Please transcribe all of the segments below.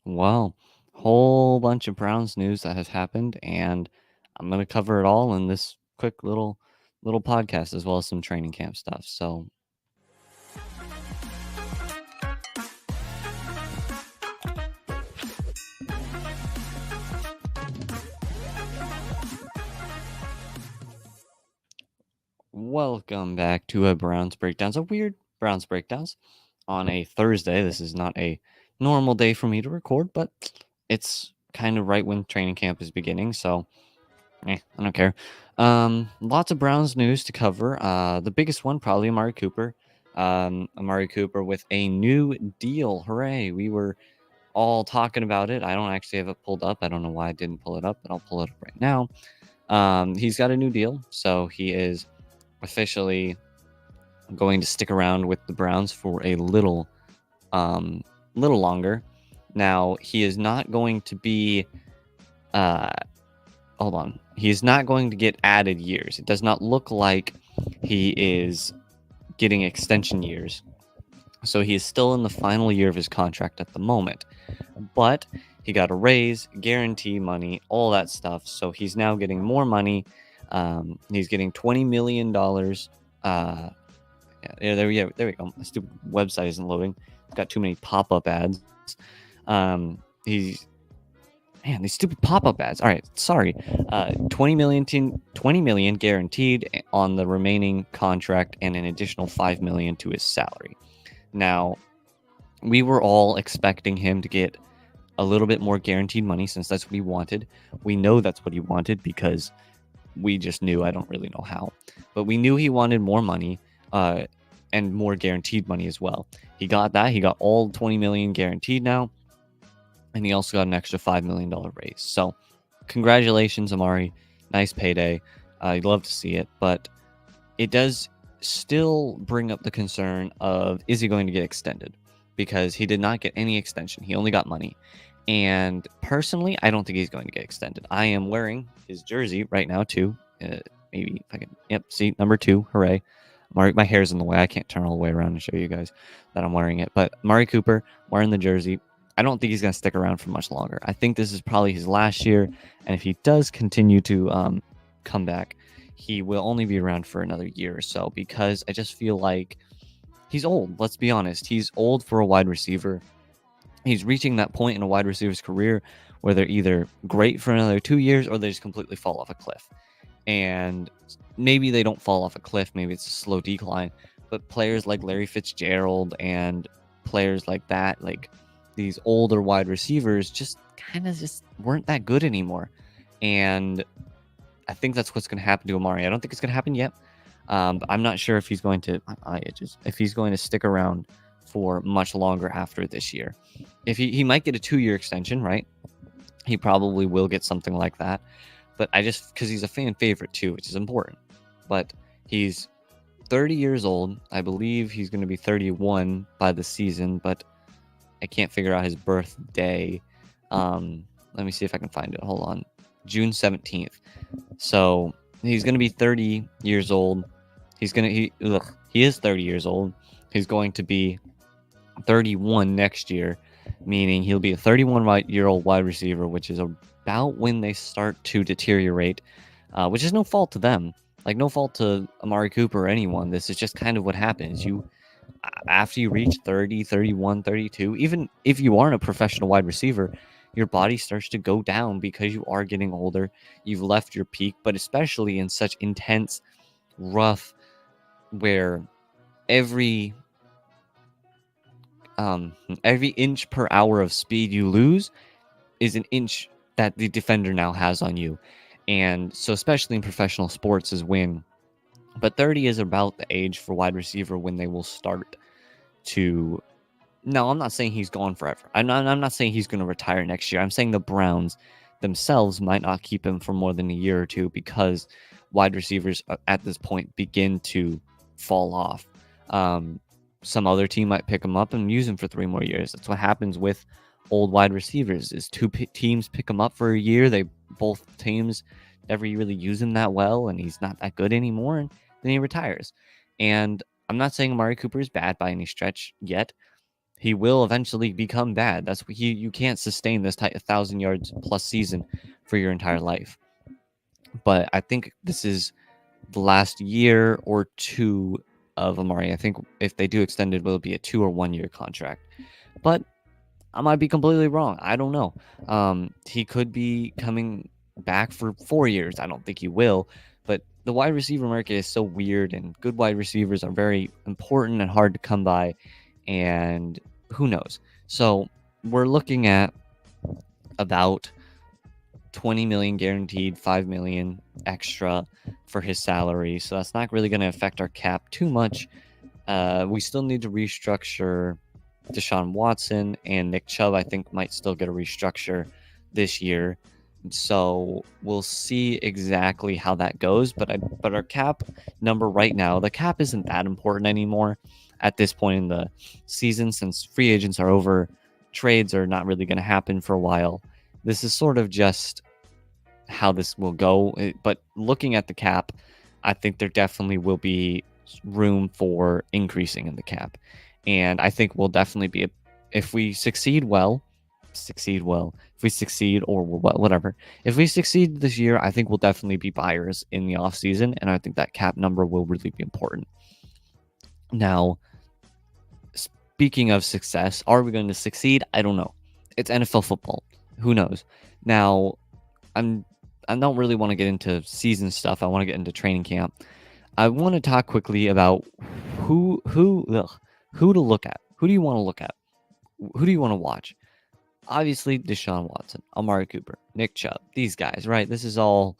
Well, whole bunch of Browns news that has happened, and I'm gonna cover it all in this quick little podcast as well as some training camp stuff. So welcome back to a Browns breakdowns, a weird Browns breakdowns on a Thursday. This is not a normal day for me to record, but it's kind of right when training camp is beginning, so I don't care. Lots of Browns news to cover. The biggest one probably Amari Cooper. Amari Cooper with a new deal. Hooray! We were all talking about it. I don't actually have it pulled up. I don't know why I didn't pull it up, but I'll pull it up right now. He's got a new deal, so he is officially going to stick around with the Browns for a little longer. Now he is not going to be. Hold on. He's not going to get added years. It does not look like he is getting extension years. So he is still in the final year of his contract at the moment. But he got a raise, guarantee money, all that stuff. So he's now getting more money. He's getting $20 million. There we go. My stupid website isn't loading. It's got too many pop-up ads. These stupid pop-up ads. All right, sorry. 20 million guaranteed on the remaining contract, and an additional 5 million to his salary. Now, we were all expecting him to get a little bit more guaranteed money since that's what he wanted. We know that's what he wanted because we just knew. I don't really know how, but we knew he wanted more money and more guaranteed money as well. He got that. He got all 20 million guaranteed now. And he also got an extra $5 million raise. So congratulations, Amari. Nice payday. You'd love to see it. But it does still bring up the concern of, is he going to get extended? Because he did not get any extension. He only got money. And personally, I don't think he's going to get extended. I am wearing his jersey right now, too. Maybe if I can. Yep, see, number 2. Hooray. My hair's in the way. I can't turn all the way around and show you guys that I'm wearing it. But Amari Cooper wearing the jersey. I don't think he's going to stick around for much longer. I think this is probably his last year. And if he does continue to come back, he will only be around for another year or so, because I just feel like he's old. Let's be honest. He's old for a wide receiver. He's reaching that point in a wide receiver's career where they're either great for another 2 years or they just completely fall off a cliff. And maybe they don't fall off a cliff. Maybe it's a slow decline. But players like Larry Fitzgerald and players like that, like these older wide receivers, just kind of just weren't that good anymore. And I think that's what's going to happen to Amari. I don't think it's going to happen yet. But I'm not sure if he's going to if he's going to stick around for much longer after this year. If he might get a 2-year extension, right? He probably will get something like that. But because he's a fan favorite too, which is important. But he's 30 years old. I believe he's going to be 31 by the season, but I can't figure out his birthday. Let me see if I can find it. Hold on. June 17th. So he's going to be 30 years old. He is 30 years old. He's going to be 31 next year, meaning he'll be a 31-year-old wide receiver, which is about when they start to deteriorate, which is no fault to them. Like, no fault to Amari Cooper or anyone. This is just kind of what happens. After you reach 30, 31, 32, even if you aren't a professional wide receiver, your body starts to go down because you are getting older. You've left your peak, but especially in such intense, rough, where every inch per hour of speed you lose is an inch that the defender now has on you. And so especially in professional sports is when, but 30 is about the age for wide receiver when they will start to. No, I'm not saying he's gone forever. I'm not saying he's going to retire next year. I'm saying the Browns themselves might not keep him for more than a year or two, because wide receivers at this point begin to fall off. Some other team might pick him up and use him for 3 more years. That's what happens with old wide receivers. Is two teams pick him up for a year. Both teams never really use him that well, and he's not that good anymore, and then he retires. And I'm not saying Amari Cooper is bad by any stretch yet. He will eventually become bad. That's what you can't sustain this type of 1,000 yards plus season for your entire life. But I think this is the last year or two of Amari. I think if they do extend it, will be a 2 or 1 year contract. But I might be completely wrong. I don't know. He could be coming back for 4 years. I don't think he will. But the wide receiver market is so weird, and good wide receivers are very important and hard to come by. And who knows? So we're looking at about 20 million guaranteed, 5 million extra for his salary. So that's not really going to affect our cap too much. We still need to restructure Deshaun Watson, and Nick Chubb, I think, might still get a restructure this year. So we'll see exactly how that goes. But our cap number right now, the cap isn't that important anymore at this point in the season, since free agents are over, trades are not really going to happen for a while. This is sort of just how this will go. But looking at the cap, I think there definitely will be room for increasing in the cap. And I think we'll definitely be, if we succeed well, if we succeed or whatever, if we succeed this year, I think we'll definitely be buyers in the offseason. And I think that cap number will really be important. Now, speaking of success, are we going to succeed? I don't know. It's NFL football. Who knows? Now, I don't really want to get into season stuff. I want to get into training camp. I want to talk quickly about who to look at. Who do you want to look at? Who do you want to watch? Obviously, Deshaun Watson, Amari Cooper, Nick Chubb, these guys, right? This is all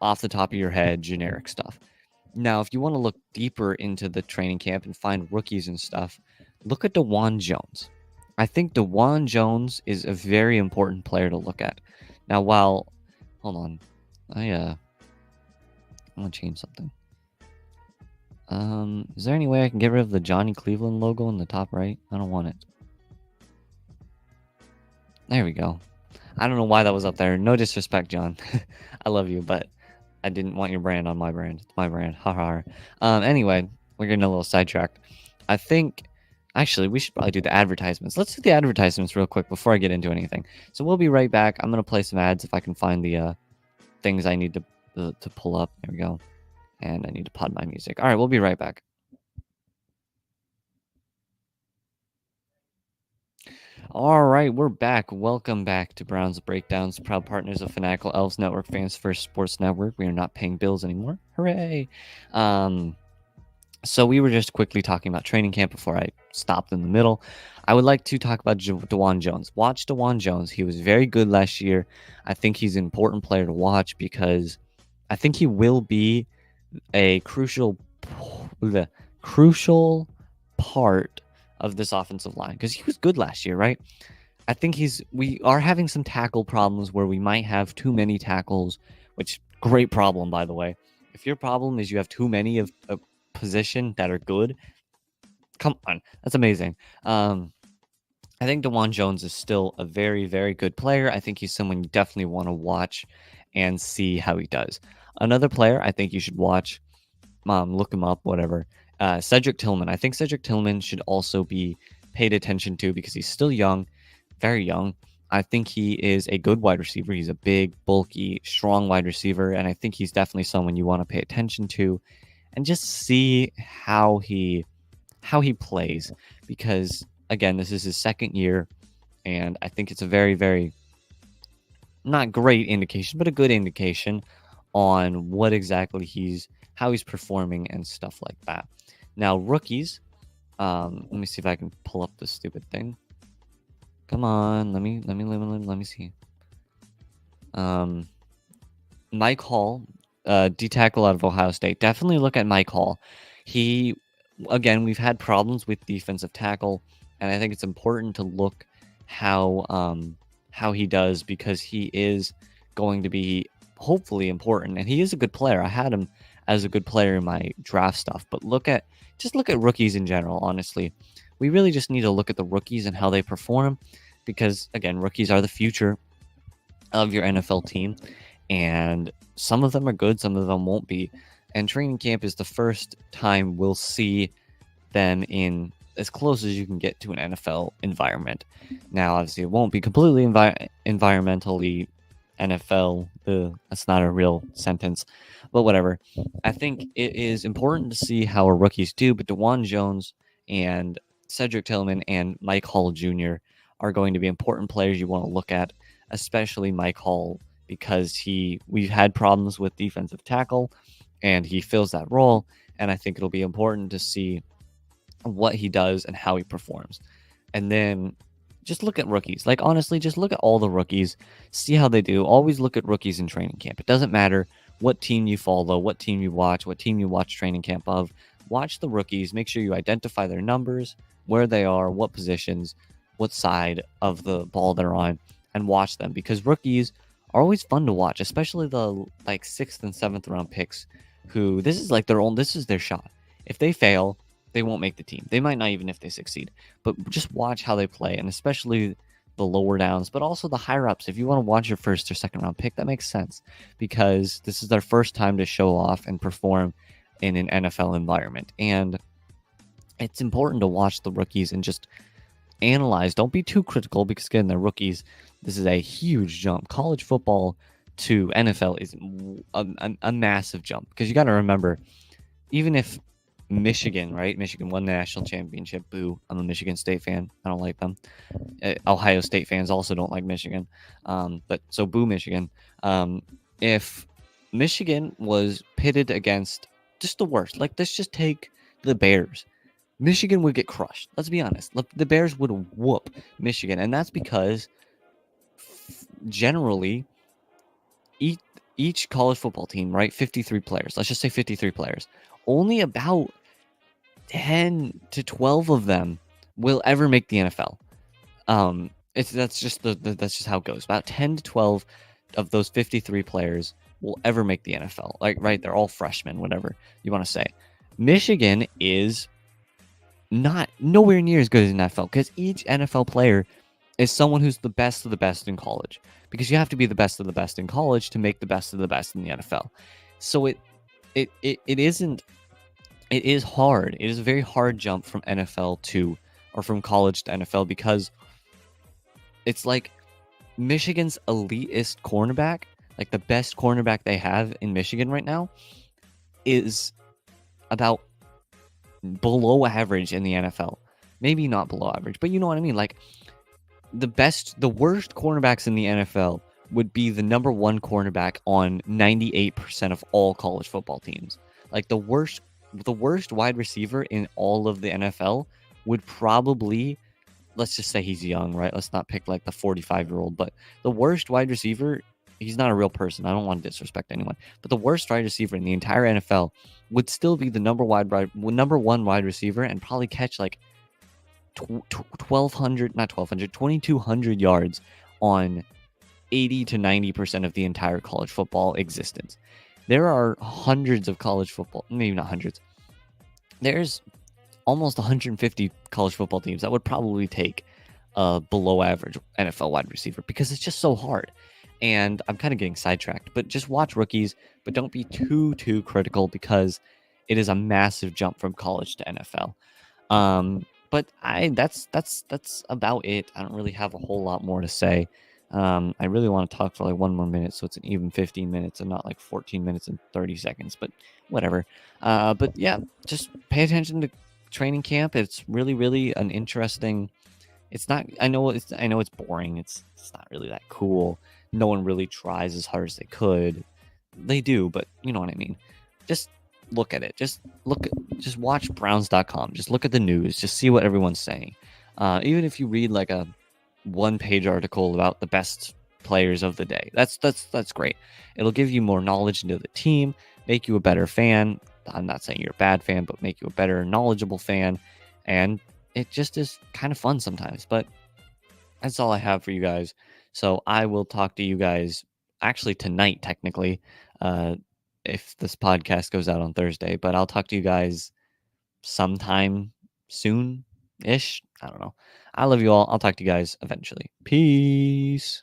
off the top of your head, generic stuff. Now, if you want to look deeper into the training camp and find rookies and stuff, look at DeJuan Jones. I think DeJuan Jones is a very important player to look at. Now, hold on, I want to change something. Is there any way I can get rid of the Johnny Cleveland logo in the top right? I don't want it. There we go. I don't know why that was up there. No disrespect, John. I love you, but I didn't want your brand on my brand. It's my brand. Ha ha. Anyway, we're getting a little sidetracked. I think, actually, we should probably do the advertisements. Let's do the advertisements real quick before I get into anything. So we'll be right back. I'm going to play some ads if I can find the things I need to pull up. There we go. And I need to pod my music. All right, we'll be right back. All right, we're back. Welcome back to Browns Breakdowns, proud partners of Fanatical Elves Network, Fans First Sports Network. We are not paying bills anymore. Hooray! So we were just quickly talking about training camp before I stopped in the middle. I would like to talk about DeJuan Jones. Watch DeJuan Jones. He was very good last year. I think he's an important player to watch because I think he will be a crucial part of this offensive line because he was good last year, right? I think we are having some tackle problems where we might have too many tackles, which great problem, by the way. If your problem is you have too many of a position that are good, come on, that's amazing. I think DeJuan Jones is still a very, very good player. I think he's someone you definitely want to watch and see how he does. Another player I think you should watch, look him up, whatever. Cedric Tillman. I think Cedric Tillman should also be paid attention to because he's still young, very young. I think he is a good wide receiver. He's a big, bulky, strong wide receiver, and I think he's definitely someone you want to pay attention to and just see how he plays because, again, this is his second year, and I think it's a very, very not great indication, but a good indication on what exactly how he's performing and stuff like that. Now, rookies, let me see if I can pull up this stupid thing. Come on, let me see. Mike Hall, D tackle out of Ohio State. Definitely look at Mike Hall. Again, we've had problems with defensive tackle, and I think it's important to look how he does because he is going to be hopefully important, and he is a good player. I had him as a good player in my draft stuff, but look at rookies in general. Honestly, we really just need to look at the rookies and how they perform because, again, rookies are the future of your NFL team, and some of them are good, some of them won't be. And training camp is the first time we'll see them in as close as you can get to an NFL environment. Now, obviously, it won't be completely environmentally NFL. That's not a real sentence, but whatever. I think it is important to see how our rookies do, but DeJuan Jones and Cedric Tillman and Mike Hall Jr. are going to be important players you want to look at, especially Mike Hall, because we've had problems with defensive tackle, and he fills that role. And I think it'll be important to see what he does and how he performs. And then just look at rookies. Like, honestly, just look at all the rookies, see how they do. Always look at rookies in training camp. It doesn't matter what team you follow, what team you watch, what team you watch training camp of. Watch the rookies. Make sure you identify their numbers, where they are, what positions, what side of the ball they're on, and watch them, because rookies are always fun to watch, especially the like 6th and 7th round picks who this is their shot. If they fail, they won't make the team. They might not even if they succeed. But just watch how they play, and especially the lower downs, but also the higher ups. If you want to watch your 1st or 2nd round pick, that makes sense, because this is their first time to show off and perform in an NFL environment. And it's important to watch the rookies and just analyze. Don't be too critical, because again, they're rookies. This is a huge jump. College football to NFL is a massive jump, because you got to remember, even if Michigan won the national championship. Boo. I'm a Michigan State fan. I don't like them. Ohio State fans also don't like Michigan. But so boo Michigan. If Michigan was pitted against just the worst, like let's just take the Bears, Michigan would get crushed. Let's be honest. The Bears would whoop Michigan, and that's because generally each college football team, right? 53 players. Let's just say 53 players. Only about 10 to 12 of them will ever make the NFL. That's just how it goes. About 10 to 12 of those 53 players will ever make the NFL. Like, right, they're all freshmen, whatever you want to say. Michigan is not nowhere near as good as an NFL, because each NFL player is someone who's the best of the best in college, because you have to be the best of the best in college to make the best of the best in the NFL. So it is hard. It is a very hard jump from from college to NFL, because it's like Michigan's elitist cornerback, like the best cornerback they have in Michigan right now, is about below average in the NFL. Maybe not below average, but you know what I mean? Like the worst cornerbacks in the NFL would be the number 1 cornerback on 98% of all college football teams. Like the worst wide receiver in all of the NFL would probably, let's just say he's young, right? Let's not pick like the 45-year-old, but the worst wide receiver, he's not a real person. I don't want to disrespect anyone, but the worst wide receiver in the entire NFL would still be the number 1 wide receiver, and probably catch like 2,200 yards on 80 to 90% of the entire college football existence. There are hundreds of college football, maybe not hundreds. There's almost 150 college football teams that would probably take a below average NFL wide receiver, because it's just so hard. And I'm kind of getting sidetracked, but just watch rookies, but don't be too critical, because it is a massive jump from college to NFL. But that's about it. I don't really have a whole lot more to say. I really want to talk for like 1 more minute, so it's an even 15 minutes and not like 14 minutes and 30 seconds, but whatever. But yeah, just pay attention to training camp. It's really an interesting. It's not. I know it's boring. It's not really that cool. No one really tries as hard as they could. They do, but you know what I mean. Just look at it. Just watch Browns.com. Just look at the news. Just see what everyone's saying. Even if you read like a 1-page article about the best players of the day, that's great. It'll give you more knowledge into the team, make you a better fan. I'm not saying you're a bad fan, but make you a better, knowledgeable fan. And it just is kind of fun sometimes. But that's all I have for you guys. So I will talk to you guys actually tonight, technically, if this podcast goes out on Thursday. But I'll talk to you guys sometime soon-ish. I don't know. I love you all. I'll talk to you guys eventually. Peace.